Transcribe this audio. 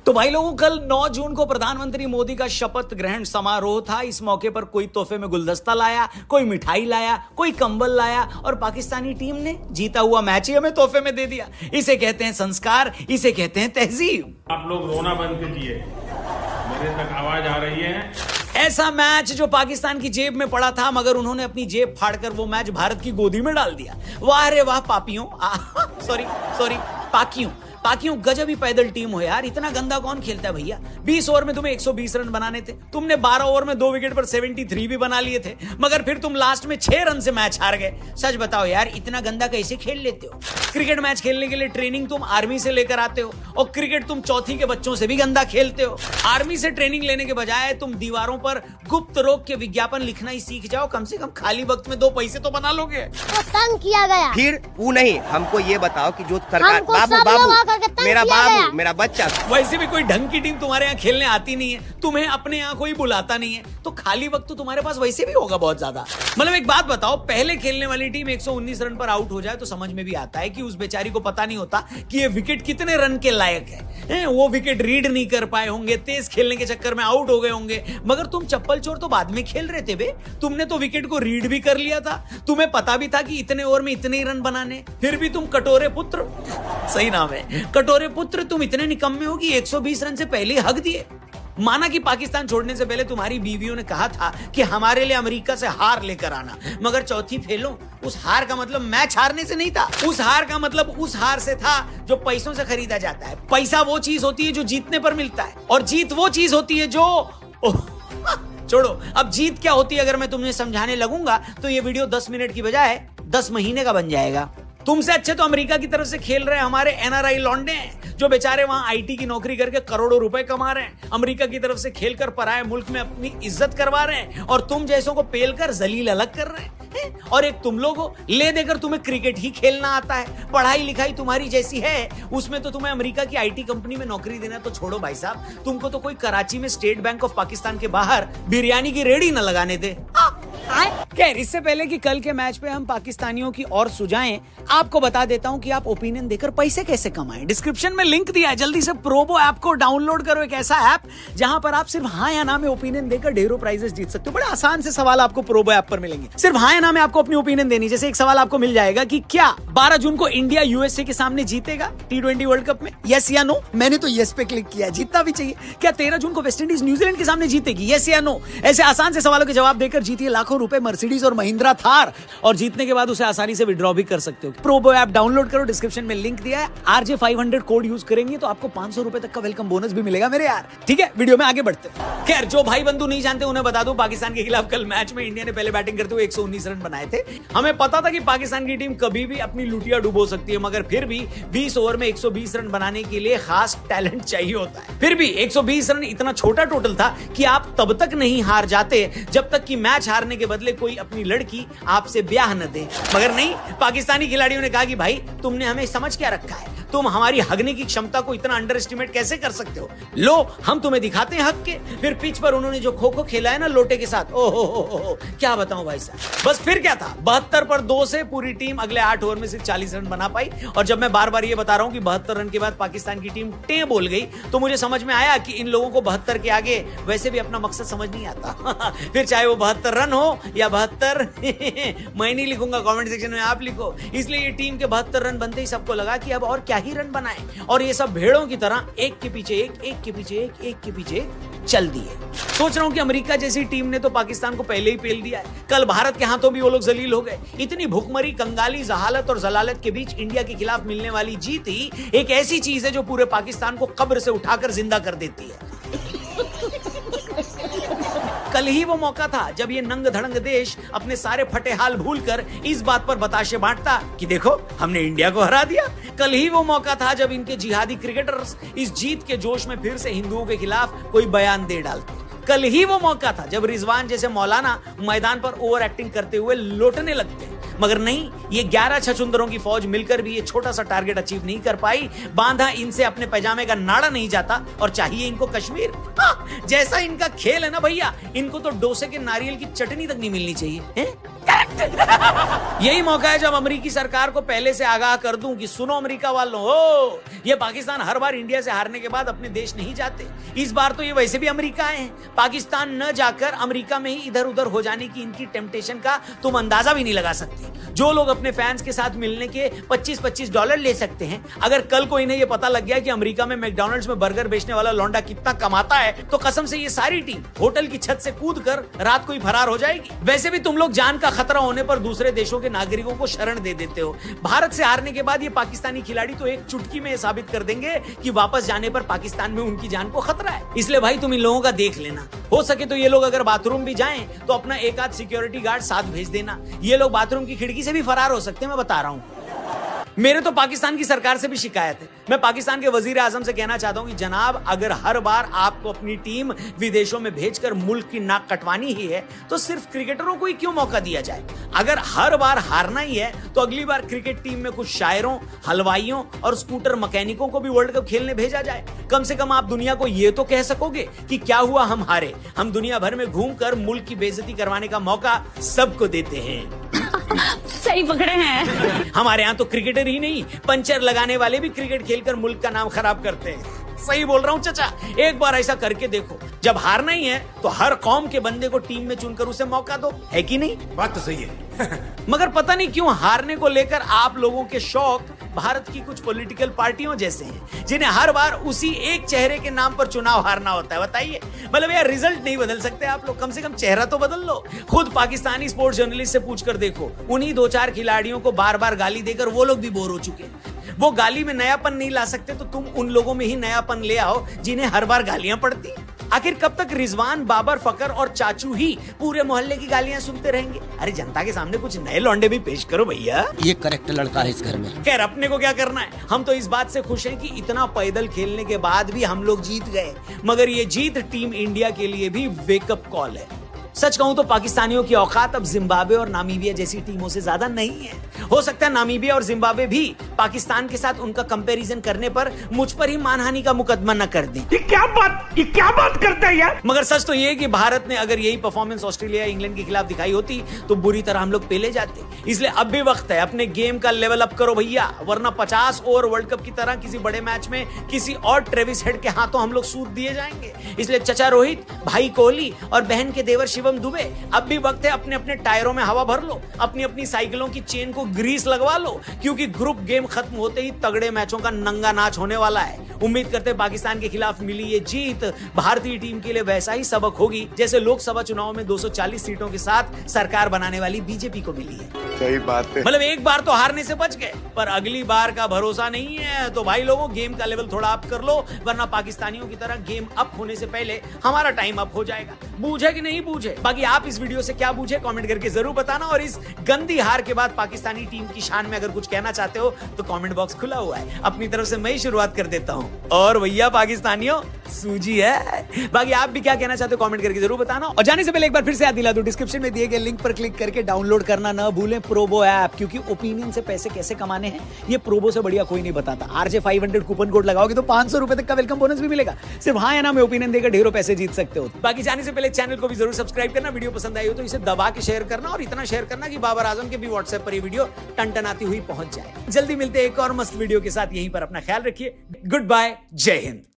तो भाई लोगों, कल 9 जून को प्रधानमंत्री मोदी का शपथ ग्रहण समारोह था। इस मौके पर कोई तोहफे में गुलदस्ता लाया, कोई मिठाई लाया, कोई कंबल लाया और पाकिस्तानी टीम ने जीता हुआ मैच ही हमें तोहफे में दे दिया। इसे कहते हैं संस्कार, इसे कहते हैं तहजीब। आप लोग रोना बंद कीजिए, मेरे तक आवाज आ रही है। ऐसा मैच जो पाकिस्तान की जेब में पड़ा था, मगर उन्होंने अपनी जेब फाड़कर वो मैच भारत की गोदी में डाल दिया। वाह रे वाह पापियों, सॉरी पाकियों गजब ही पैदल टीम हो यार। इतना गंदा कौन खेलता है भैया। 20 ओवर में तुम्हें 120 रन बनाने थे, तुमने 12 ओवर में 2 विकेट पर 73 भी बना लिए थे, मगर फिर तुम लास्ट में 6 रन से मैच हार गए। सच बताओ यार, इतना गंदा कैसे खेल लेते हो। क्रिकेट मैच खेलने के लिए ट्रेनिंग तुम आर्मी से लेकर आते हो और क्रिकेट तुम चौथी के बच्चों से भी गंदा खेलते हो। आर्मी से ट्रेनिंग लेने के बजाय तुम दीवारों पर गुप्त रोग के विज्ञापन लिखना ही सीख जाओ। कम से कम खाली वक्त में 2 पैसे तो बना लोगे। तंग किया गया फिर वो नहीं, हमको ये बताओ कि जो सरकार बाबू मेरा बाबू मेरा बच्चा, वैसे भी कोई ढंग की टीम तुम्हारे यहाँ खेलने आती नहीं है, तुम्हें अपने यहाँ कोई बुलाता नहीं है, तो खाली वक्त तो तुम्हारे पास वैसे भी होगा बहुत ज्यादा। मतलब एक बात बताओ, पहले खेलने वाली टीम 119 रन पर आउट हो जाए तो समझ में भी आता है कि उस बेचारी को पता नहीं होता कि ये विकेट कितने रन के लायक है। वो विकेट रीड नहीं कर पाए होंगे, तेज खेलने के चक्कर में आउट हो गए होंगे। मगर तुम चप्पल चोर तो बाद में खेल रहे थे बे। तुमने तो विकेट को रीड भी कर लिया था, तुम्हें पता भी था कि इतने ओवर में इतने ही रन बनाने, फिर भी तुम कटोरे पुत्र, सही नाम है कटोरे पुत्र, तुम इतने निकम्मे हो कि 120 रन से पहले हक दिए। माना कि पाकिस्तान छोड़ने से पहले तुम्हारी बीवियों ने कहा था कि हमारे लिए अमेरिका से हार लेकर आना, मगर चौथी फेलों, उस हार का मतलब मैच हारने से नहीं था। उस हार का मतलब उस हार से था जो पैसों से खरीदा जाता है। पैसा वो चीज होती है जो जीतने पर मिलता है, और जीत वो चीज होती है जो छोड़ो, अब जीत क्या होती है अगर मैं तुम्हें समझाने लगूंगा तो ये वीडियो 10 मिनट की बजाय 10 महीने का बन जाएगा। तुमसे अच्छे तो अमेरिका की तरफ से खेल रहे हमारे एनआरआई लौंडे हैं, जो बेचारे वहां आईटी की नौकरी करके करोड़ों रुपए कमा रहे हैं। अमेरिका की तरफ से खेलकर पराये मुल्क में अपनी इज्जत करवा रहे हैं, और तुम जैसों को पेलकर जलील अलग कर रहे हैं। और एक तुम लोग हो, ले देकर तुम्हें क्रिकेट ही खेलना आता है, पढ़ाई लिखाई तुम्हारी जैसी है, उसमें तो तुम्हें अमेरिका की आईटी कंपनी में नौकरी देना तो छोड़ो भाई साहब, तुमको तो कोई कराची में स्टेट बैंक ऑफ पाकिस्तान के बाहर बिरयानी की रेडी न लगाने दे। खैर, इससे पहले कि कल के मैच पे हम पाकिस्तानियों की और सुझाएं, आपको बता देता हूं कि आप ओपिनियन देकर पैसे कैसे कमाएं। डिस्क्रिप्शन में लिंक दिया है, जल्दी से प्रोबो ऐप को डाउनलोड करो। एक ऐसा ऐप जहां पर आप सिर्फ हाँ या ना में ओपिनियन देकर ढेरों प्राइजेस जीत सकते हो। बड़े आसान से सवाल आपको प्रोबो ऐप पर मिलेंगे, सिर्फ हाँ या ना में आपको अपनी ओपिनियन देनी। जैसे एक सवाल आपको मिल जाएगा कि क्या 12 जून को इंडिया यूएसए के सामने जीतेगा T20 वर्ल्ड कप में, यस या नो। मैंने तो यस पे क्लिक किया, जीतना भी चाहिए। क्या 13 जून को वेस्ट इंडीज न्यूजीलैंड के सामने जीतेगी, यस या नो। ऐसे आसान से सवालों के जवाब देकर जीतिए लाखों रुपए मर्सिडीज और महिंद्रा थार, और जीतने के बाद उसे आसानी से विड्रॉ भी कर सकते हो। प्रोबो ऐप डाउनलोड करो, डिस्क्रिप्शन में लिंक दिया है। RJ 500 कोड यूज करेंगे तो आपको 500 रुपए तक का वेलकम बोनस भी मिलेगा मेरे यार। ठीक है, वीडियो में आगे बढ़ते हैं। खैर, जो भाई बंधु नहीं जानते उन्हें बता दूं, पाकिस्तान के खिलाफ कल मैच में इंडिया ने पहले बैटिंग करते हुए 119 रन बनाए थे। हमें पता था कि पाकिस्तान की टीम कभी भी अपनी लुटिया डुबो सकती है, मगर फिर भी 20 ओवर में 120 रन बनाने के लिए खास टैलेंट चाहिए होता है। फिर भी 120 रन इतना छोटा टोटल था कि आप तब तक नहीं हार जाते जब तक कि मैच हारने के बदले कोई अपनी लड़की आपसे ब्याह न दे। मगर नहीं, पाकिस्तानी खिलाड़ियों ने कहा कि भाई तुमने हमें समझ क्या रखा है, तुम हमारी हगने की क्षमता को इतना अंडर एस्टिमेट कैसे कर सकते हो। लो, हम तुम्हें दिखाते हैं हक के। फिर पिच पर उन्होंने जो खो खो खेला है ना लोटे के साथ, ओहो क्या बताऊं भाई साहब। बस फिर क्या था, 72 पर 2 से पूरी टीम अगले 8 ओवर में सिर्फ 40 रन बना पाई। और जब मैं बार बार ये बता रहा हूं कि 72 रन के बाद पाकिस्तान की टीम टे बोल गई, तो मुझे समझ में आया कि इन लोगों को 72 के आगे वैसे भी अपना मकसद समझ नहीं आता। फिर चाहे वो 72 रन हो या 72 मैं नहीं लिखूंगा, कमेंट सेक्शन में आप लिखो। इसलिए ये टीम के 72 रन बनते ही सबको लगा कि अब और क्या ही रन बनाए, और ये सब भेड़ों की तरह एक के पीछे एक के पीछे एक के पीछे एक चल दिए। सोच रहा हूं कि अमेरिका जैसी टीम ने तो पाकिस्तान को पहले ही पेल दिया है। कल भारत के हाथों भी वो लोग जलील हो गए। इतनी भुखमरी, कंगाली, जहालत और जलालत के बीच इंडिया के खिलाफ मिलने वाली जीत ही एक ऐसी चीज है जो पूरे पाकिस्तान को कब्र से उठाकर जिंदा कर देती है। कल ही वो मौका था जब ये नंग धड़ंग देश अपने सारे फटे हाल भूलकर इस बात पर बताशे बांटता कि देखो हमने इंडिया को हरा दिया। कल ही वो मौका था जब इनके जिहादी क्रिकेटर्स इस जीत के जोश में फिर से हिंदुओं के खिलाफ कोई बयान दे डालते। कल ही वो मौका था जब रिजवान जैसे मौलाना मैदान पर ओवर एक्टिंग करते हुए लोटने लगते। मगर नहीं, ये 11 छछुंदरों की फौज मिलकर भी ये छोटा सा टारगेट अचीव नहीं कर पाई। बांधा इनसे अपने पैजामे का नाड़ा नहीं जाता, और चाहिए इनको कश्मीर। जैसा इनका खेल है ना भैया, इनको तो डोसे के नारियल की चटनी तक नहीं मिलनी चाहिए है? यही मौका है जब अमेरिकी सरकार को पहले से आगाह कर दूं कि सुनो अमेरिका वालों, हो ये पाकिस्तान हर बार इंडिया से हारने के बाद अपने देश नहीं जाते। इस बार तो ये वैसे भी अमेरिका आए हैं। पाकिस्तान न जाकर अमेरिका में ही इधर उधर हो जाने की इनकी टेम्पटेशन का तुम अंदाजा भी नहीं लगा सकते। जो लोग अपने फैंस के साथ मिलने के $25 ले सकते हैं, अगर कल को इन्हें यह पता लग गया कि अमेरिका में मैकडॉनल्ड्स में बर्गर बेचने वाला लौंडा कितना कमाता है, तो कसम से ये सारी टीम होटल की छत से कूद कर रात को ही फरार हो जाएगी। वैसे भी तुम लोग जान का खतरा होने पर दूसरे देशों के नागरिकों को शरण दे देते हो। भारत से हारने के बाद ये पाकिस्तानी खिलाड़ी तो एक चुटकी में साबित कर देंगे कि वापस जाने पर पाकिस्तान में उनकी जान को खतरा है। इसलिए भाई तुम इन लोगों का देख लेना। हो सके तो ये लोग अगर बाथरूम भी जाएं तो अपना एक आध सिक्योरिटी गार्ड साथ भेज देना। ये लोग बाथरूम की खिड़की से भी फरार हो सकते हैं, मैं बता रहा हूं। मेरे तो पाकिस्तान की सरकार से भी शिकायत है। मैं पाकिस्तान के वजीर आजम से कहना चाहता हूं कि जनाब, अगर हर बार आपको अपनी टीम विदेशों में भेजकर मुल्क की नाक कटवानी ही है तो सिर्फ क्रिकेटरों को ही क्यों मौका दिया जाए? अगर हर बार हारना ही है तो अगली बार क्रिकेट टीम में कुछ शायरों, हलवाइयों और स्कूटर मैकेनिकों को भी वर्ल्ड कप खेलने भेजा जाए। कम से कम आप दुनिया को यह तो कह सकोगे कि क्या हुआ, हम हारे। हम दुनिया भर में घूमकर मुल्क की बेइज्जती करवाने का मौका सबको देते हैं। सही पकड़े हैं। हमारे यहाँ तो क्रिकेटर ही नहीं, पंचर लगाने वाले भी क्रिकेट खेलकर मुल्क का नाम खराब करते हैं। सही बोल रहा हूँ चाचा, एक बार ऐसा करके देखो। जब हारना ही है तो हर कौम के बंदे को टीम में चुनकर उसे मौका दो, है कि नहीं? बात तो सही है। मगर पता नहीं क्यों हारने को लेकर आप लोगों के शौक भारत की कुछ पॉलिटिकल पार्टियों जैसे हैं, जिन्हें हर बार उसी एक चेहरे के नाम पर चुनाव हारना होता है। बताइए, मतलब यार रिजल्ट नहीं बदल सकते आप लोग, कम से कम चेहरा तो बदल लो। खुद पाकिस्तानी स्पोर्ट्स जर्नलिस्ट से पूछकर देखो, उन्हीं 2-4 खिलाड़ियों को बार बार गाली देकर वो लोग भी बोर हो चुके हैं। वो गाली में नयापन नहीं ला सकते तो तुम उन लोगों में ही नयापन ले आओ जिन्हें हर बार गालियां पड़ती। आखिर कब तक रिजवान, बाबर, फकर और चाचू ही पूरे मोहल्ले की गालियां सुनते रहेंगे? अरे जनता के सामने कुछ नए लौंडे भी पेश करो भैया। ये करेक्ट लड़का है इस घर में। खैर, अपने को क्या करना है, हम तो इस बात से खुश हैं कि इतना पैदल खेलने के बाद भी हम लोग जीत गए। मगर ये जीत टीम इंडिया के लिए भी वेकअप कॉल है। सच कहूं तो पाकिस्तानियों की औकात अब जिम्बाब्वे और नामीबिया जैसी टीमों से ज्यादा नहीं है। हो सकता है नामीबिया और जिम्बाब्वे भी पाकिस्तान के साथ उनका कंपैरिजन करने पर मुझ पर ही मानहानि का मुकदमा न कर दें। ये क्या बात करता है यार? मगर सच तो ये कि भारत ने अगर यही परफॉर्मेंस ऑस्ट्रेलिया, इंग्लैंड के खिलाफ दिखाई होती तो बुरी तरह हम लोग पेले जाते। इसलिए अब भी वक्त है, अपने गेम का लेवल अप करो भैया, वरना 50 ओवर वर्ल्ड कप की तरह किसी बड़े मैच में किसी और ट्रेविस हेड के हाथों हम लोग सूद दिए जाएंगे। इसलिए चचा रोहित, भाई कोहली और बहन के देवर शिवम दुबे, अब भी वक्त है अपने अपने टायरों में हवा भर लो, अपनी अपनी साइकिलों की चेन को ग्रीस लगवा लो, क्योंकि ग्रुप गेम खत्म होते ही तगड़े मैचों का नंगा नाच होने वाला है। उम्मीद करते हैं पाकिस्तान के खिलाफ मिली ये जीत भारतीय टीम के लिए वैसा ही सबक होगी जैसे लोकसभा चुनाव में 240 सीटों के साथ सरकार बनाने वाली बीजेपी को मिली है। सही बात है। मतलब एक बार तो हारने से बच गए, पर अगली बार का भरोसा नहीं है। तो भाई लोगों, गेम का लेवल थोड़ा अप कर लो, वरना पाकिस्तानियों की तरह गेम अप होने से पहले हमारा टाइम अप हो जाएगा। बूझे कि नहीं बूझे? बाकी आप इस वीडियो से क्या बूझे कमेंट करके जरूर बताना, और इस गंदी हार के बाद पाकिस्तानी टीम की शान में अगर कुछ कहना चाहते हो तो कमेंट बॉक्स खुला हुआ है। अपनी तरफ से मैं ही शुरुआत कर देता हूं, और भैया पाकिस्तानियों सूजी है। बाकी आप भी क्या कहना चाहते हो कमेंट करके जरूर बताना। और जाने से पहले एक बार फिर से याद दिला दूं, डिस्क्रिप्शन में दिए गए लिंक पर क्लिक करके डाउनलोड करना न भूलें प्रोबो ऐप, क्योंकि ओपिनियन से पैसे कैसे कमाने हैं ये प्रोबो से बढ़िया कोई नहीं बताता। RJ 500 कूपन कोड लगाओगे तो 500 रुपए तक का वेलकम बोनस भी मिलेगा। सिर्फ हाँ या ना में ओपिनियन देकर ढेरों पैसे जीत सकते हो। बाकी जाने से पहले चैनल को भी जरूर सब्सक्राइब करना, वीडियो पसंद आई हो तो इसे दबा के शेयर करना, और इतना शेयर करना कि बाबर आजम के भी व्हाट्सएप पर ये वीडियो टनटनाती हुई पहुंच जाए। जल्दी मिलते हैं एक और मस्त वीडियो के साथ, यहीं पर अपना ख्याल रखिए। गुड बाय, जय हिंद।